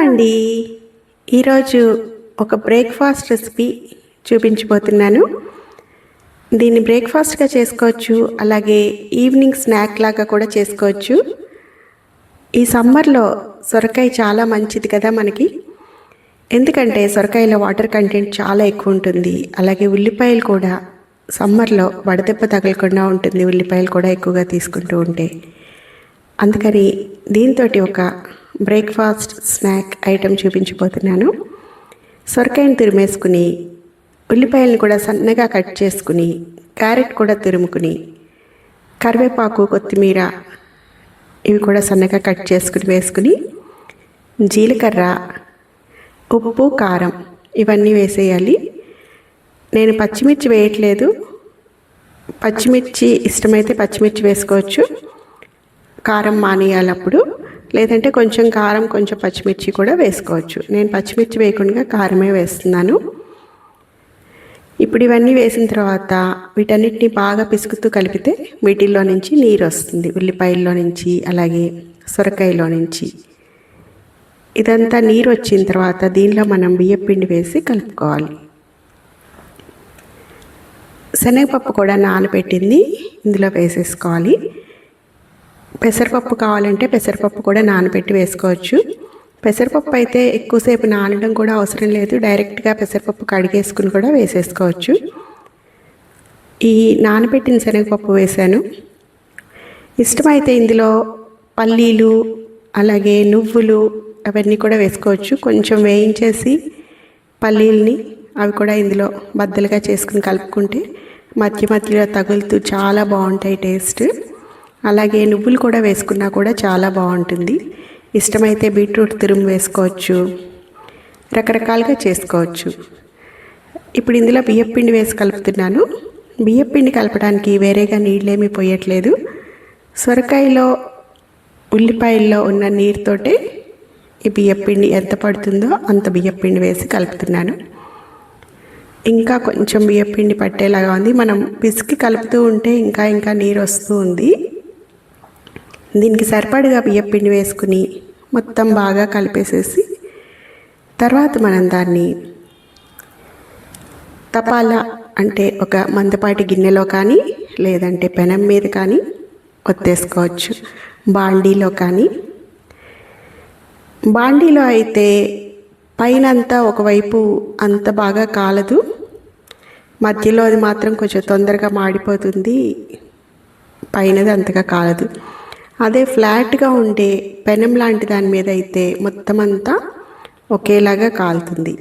అండి. ఈరోజు ఒక బ్రేక్ఫాస్ట్ రెసిపీ చూపించబోతున్నాను. దీన్ని బ్రేక్ఫాస్ట్గా చేసుకోవచ్చు, అలాగే ఈవినింగ్ స్నాక్ లాగా కూడా చేసుకోవచ్చు. ఈ సమ్మర్లో సొరకాయ చాలా మంచిది కదా మనకి. ఎందుకంటే సొరకాయలో వాటర్ కంటెంట్ చాలా ఎక్కువ ఉంటుంది. అలాగే ఉల్లిపాయలు కూడా సమ్మర్లో వడదెబ్బ తగలకుండా ఉంటుంది, ఉల్లిపాయలు కూడా ఎక్కువగా తీసుకుంటూ ఉంటే. అందుకని దీంతో ఒక బ్రేక్ఫాస్ట్ స్నాక్ ఐటెం చూపించబోతున్నాను. సొరకాయని తురిమేసుకుని, ఉల్లిపాయలను కూడా సన్నగా కట్ చేసుకుని, క్యారెట్ కూడా తురుముకుని, కరివేపాకు, కొత్తిమీర ఇవి కూడా సన్నగా కట్ చేసుకుని వేసుకుని, జీలకర్ర, ఉప్పు, కారం ఇవన్నీ వేసేయాలి. నేను పచ్చిమిర్చి వేయట్లేదు. పచ్చిమిర్చి ఇష్టమైతే పచ్చిమిర్చి వేసుకోవచ్చు, కారం మానేయాలి అప్పుడు. లేదంటే కొంచెం కారం కొంచెం పచ్చిమిర్చి కూడా వేసుకోవచ్చు. నేను పచ్చిమిర్చి వేయకుండా కారమే వేస్తున్నాను. ఇప్పుడు ఇవన్నీ వేసిన తర్వాత వీటన్నిటిని బాగా పిసుకుతూ కలిపితే వీటిల్లో నుంచి నీరు వస్తుంది, ఉల్లిపాయల్లో నుంచి అలాగే సొరకాయలో నుంచి. ఇదంతా నీరు వచ్చిన తర్వాత దీనిలో మనం బియ్యపిండి వేసి కలుపుకోవాలి. శనగపప్పు కూడా నానబెట్టింది ఇందులో వేసేసుకోవాలి. పెసరపప్పు కావాలంటే పెసరపప్పు కూడా నానబెట్టి వేసుకోవచ్చు. పెసరపప్పు అయితే ఎక్కువసేపు నానడం కూడా అవసరం లేదు, డైరెక్ట్గా పెసరపప్పు కడిగేసుకుని కూడా వేసేసుకోవచ్చు. ఈ నానబెట్టిన శనగపప్పు వేసాను. ఇష్టమైతే ఇందులో పల్లీలు అలాగే నువ్వులు అవన్నీ కూడా వేసుకోవచ్చు. కొంచెం వేయించేసి పల్లీలని అవి కూడా ఇందులో బద్దలుగా చేసుకుని కలుపుకుంటే మధ్య మధ్యలో తగులుతూ చాలా బాగుంటాయి టేస్ట్. అలాగే నువ్వులు కూడా వేసుకున్నా కూడా చాలా బాగుంటుంది. ఇష్టమైతే బీట్రూట్ తురుము వేసుకోవచ్చు, రకరకాలుగా చేసుకోవచ్చు. ఇప్పుడు ఇందులో బియ్యపిండి వేసి కలుపుతున్నాను. బియ్యపిండి కలపడానికి వేరేగా నీళ్ళేమీ పోయట్లేదు. సొరకాయలో ఉల్లిపాయల్లో ఉన్న నీరుతోటే ఈ బియ్యపిండి ఎంత పడుతుందో అంత బియ్యపిండి వేసి కలుపుతున్నాను. ఇంకా కొంచెం బియ్యపిండి పట్టేలాగా ఉంది. మనం పిసికి కలుపుతూ ఉంటే ఇంకా నీరు వస్తూ ఉంది. దీనికి సరిపడగా బియ్యపిండి వేసుకుని మొత్తం బాగా కలిపేసేసి తర్వాత మనం దాన్ని తపాలా అంటే ఒక మందపాటి గిన్నెలో కానీ లేదంటే పెనం మీద కానీ ఒత్తేసుకోవచ్చు. బాండీలో కానీ, బాండీలో అయితే పైన అంతా ఒకవైపు అంత బాగా కాలదు, మధ్యలో అది మాత్రం కొంచెం తొందరగా మాడిపోతుంది, పైనది అంతగా కాలదు. అదే ఫ్లాట్గా ఉండే పెనం లాంటి దాని మీద అయితే మొత్తం అంతా ఒకేలాగా కాలుతుంది.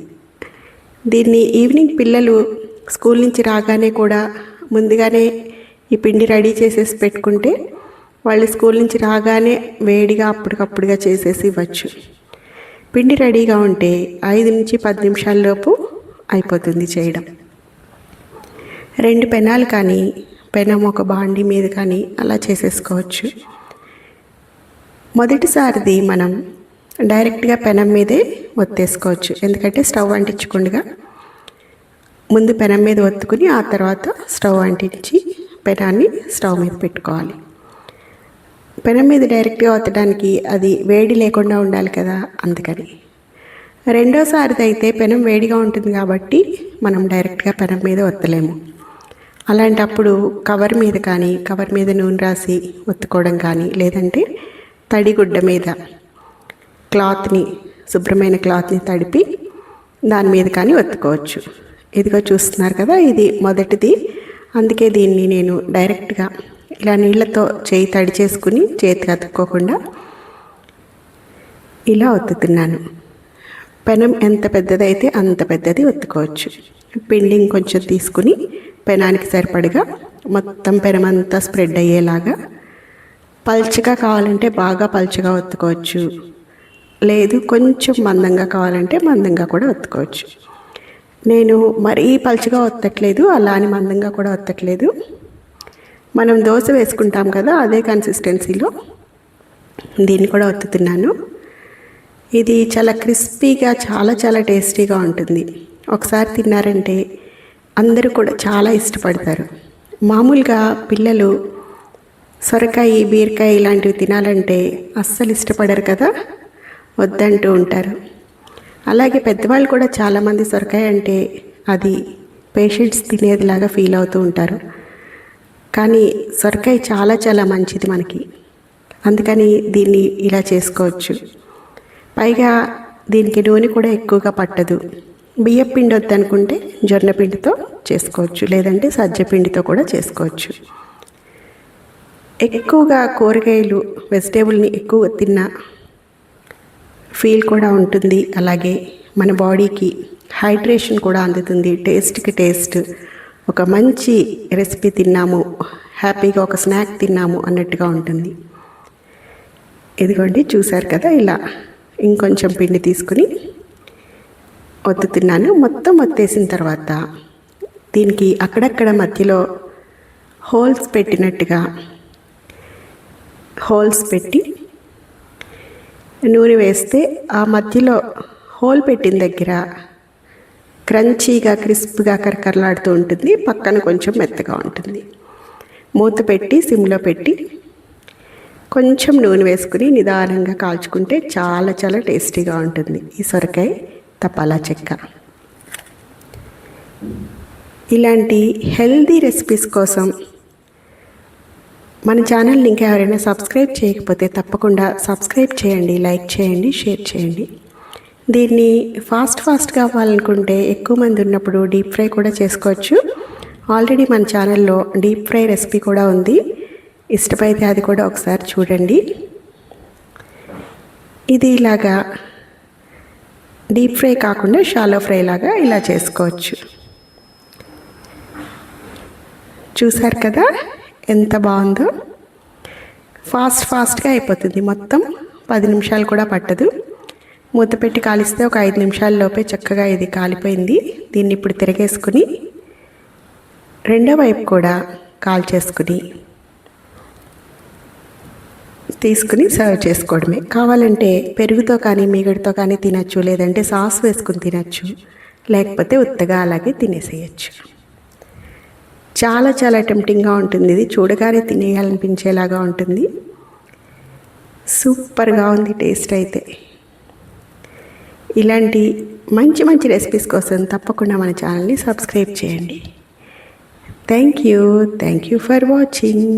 దీన్ని ఈవినింగ్ పిల్లలు స్కూల్ నుంచి రాగానే కూడా ముందుగానే ఈ పిండి రెడీ చేసేసి పెట్టుకుంటే వాళ్ళు స్కూల్ నుంచి రాగానే వేడిగా అప్పటికప్పుడుగా చేసేసి ఇవ్వచ్చు. పిండి రెడీగా ఉంటే 5 నుంచి 10 నిమిషాల్లోపు అయిపోతుంది చేయడం. 2 పెనాలు కానీ పెనం ఒక బాండీ మీద కానీ అలా చేసేసుకోవచ్చు. మొదటిసారిది మనం డైరెక్ట్గా పెనం మీదే ఒత్తేసుకోవచ్చు. ఎందుకంటే స్టవ్ అంటించకుండా ముందు పెనం మీద ఒత్తుకుని ఆ తర్వాత స్టవ్ అంటించి పెనాన్ని స్టవ్ మీద పెట్టుకోవాలి. పెనం మీద డైరెక్ట్గా ఒత్తడానికి అది వేడి లేకుండా ఉండాలి కదా, అందుకని. రెండోసారిది అయితే పెనం వేడిగా ఉంటుంది కాబట్టి మనం డైరెక్ట్గా పెనం మీద ఒత్తలేము. అలాంటప్పుడు కవర్ మీద కానీ, కవర్ మీద నూనె రాసి ఒత్తుకోవడం కానీ, లేదంటే తడిగుడ్డ మీద క్లాత్ని, శుభ్రమైన క్లాత్ని తడిపి దాని మీద కానీ ఒత్తుకోవచ్చు. ఇదిగో చూస్తున్నారు కదా, ఇది మొదటిది. అందుకే దీన్ని నేను డైరెక్ట్గా ఇలా నీళ్ళతో చేయి తడి చేసుకుని చేతికి అతుక్కోకుండా ఇలా ఒత్తుతున్నాను. పెనం ఎంత పెద్దదైతే అంత పెద్దది ఒత్తుకోవచ్చు. పిండి కొంచెం తీసుకుని పెనానికి సరిపడగా మొత్తం పెనం అంతా స్ప్రెడ్ అయ్యేలాగా, పల్చగా కావాలంటే బాగా పల్చగా ఒత్తుకోవచ్చు, లేదు కొంచెం మందంగా కావాలంటే మందంగా కూడా ఒత్తుకోవచ్చు. నేను మరీ పల్చగా ఒత్తట్లేదు, అలా అని మందంగా కూడా ఒత్తట్లేదు. మనం దోశ వేసుకుంటాం కదా, అదే కన్సిస్టెన్సీలో దీన్ని కూడా ఒత్తుతున్నాను. ఇది చాలా క్రిస్పీగా చాలా టేస్టీగా ఉంటుంది. ఒకసారి తిన్నారంటే అందరూ కూడా చాలా ఇష్టపడతారు. మామూలుగా పిల్లలు సొరకాయ, బీరకాయ ఇలాంటివి తినాలంటే అస్సలు ఇష్టపడరు కదా. వద్దంటూ ఉంటారు. అలాగే పెద్దవాళ్ళు కూడా చాలామంది సొరకాయ అంటే అది పేషెంట్స్ తినేదిలాగా ఫీల్ అవుతూ ఉంటారు. కానీ సొరకాయ చాలా చాలా మంచిది మనకి, అందుకని దీన్ని ఇలా చేసుకోవచ్చు. పైగా దీనికి నూనె కూడా ఎక్కువగా పట్టదు. బియ్యం పిండి వద్దనుకుంటే జొన్న పిండితో చేసుకోవచ్చు, లేదంటే సజ్జ పిండితో కూడా చేసుకోవచ్చు. ఎక్కువగా కూరగాయలు వెజిటేబుల్ని ఎక్కువ తిన్న ఫీల్ కూడా ఉంటుంది. అలాగే మన బాడీకి హైడ్రేషన్ కూడా అందుతుంది. టేస్ట్కి టేస్ట్, ఒక మంచి రెసిపీ తిన్నాము, హ్యాపీగా ఒక స్నాక్ తిన్నాము అన్నట్టుగా ఉంటుంది. ఇదిగోండి చూసారు కదా, ఇలా ఇంకొంచెం పిండి తీసుకుని ఒత్తుతున్నాను. మొత్తం ఒత్తేసిన తర్వాత దీనికి అక్కడక్కడ మధ్యలో హోల్స్ పెట్టినట్టుగా హోల్స్ పెట్టి నూనె వేస్తే ఆ మధ్యలో హోల్ పెట్టిన దగ్గర క్రంచీగా క్రిస్ప్గా కరకరలాడుతూ ఉంటుంది, పక్కన కొంచెం మెత్తగా ఉంటుంది. మూత పెట్టి సిమ్లో పెట్టి కొంచెం నూనె వేసుకుని నిదానంగా కాల్చుకుంటే చాలా చాలా టేస్టీగా ఉంటుంది ఈ సొరకాయ తపాలా చెక్క. ఇలాంటి హెల్దీ రెసిపీస్ కోసం మన ఛానల్ని ఇంకా ఎవరైనా సబ్స్క్రైబ్ చేయకపోతే తప్పకుండా సబ్స్క్రైబ్ చేయండి, లైక్ చేయండి, షేర్ చేయండి. దీన్ని ఫాస్ట్గా అవ్వాలనుకుంటే ఎక్కువ మంది ఉన్నప్పుడు డీప్ ఫ్రై కూడా చేసుకోవచ్చు. ఆల్రెడీ మన ఛానల్లో డీప్ ఫ్రై రెసిపీ కూడా ఉంది, ఇష్టమైతే అది కూడా ఒకసారి చూడండి. ఇది ఇలాగా డీప్ ఫ్రై కాకుండా షాలో ఫ్రై లాగా ఇలా చేసుకోవచ్చు. చూసారు కదా ఎంత బాగుందో. ఫాస్ట్గా అయిపోతుంది, మొత్తం 10 నిమిషాలు కూడా పట్టదు. మూత పెట్టి కాలిస్తే ఒక 5 నిమిషాల లోపే చక్కగా ఇది కాలిపోయింది. దీన్ని ఇప్పుడు తిరగేసుకుని రెండో వైపు కూడా కాల్చేసుకుని తీసుకుని సర్వ్ చేసుకోవడమే. కావాలంటే పెరుగుతో కానీ మీగడతో కానీ తినచ్చు, లేదంటే సాస్ వేసుకుని తినచ్చు, లేకపోతే ఉత్తగా అలాగే తినేసేయచ్చు. చాలా చాలా టెంప్టింగ్గా ఉంటుంది. ఇది చూడగానే తినేయాలనిపించేలాగా ఉంటుంది. సూపర్గా ఉంది టేస్ట్ అయితే. ఇలాంటి మంచి మంచి రెసిపీస్ కోసం తప్పకుండా మన ఛానల్ని సబ్స్క్రైబ్ చేయండి. Thank you for watching.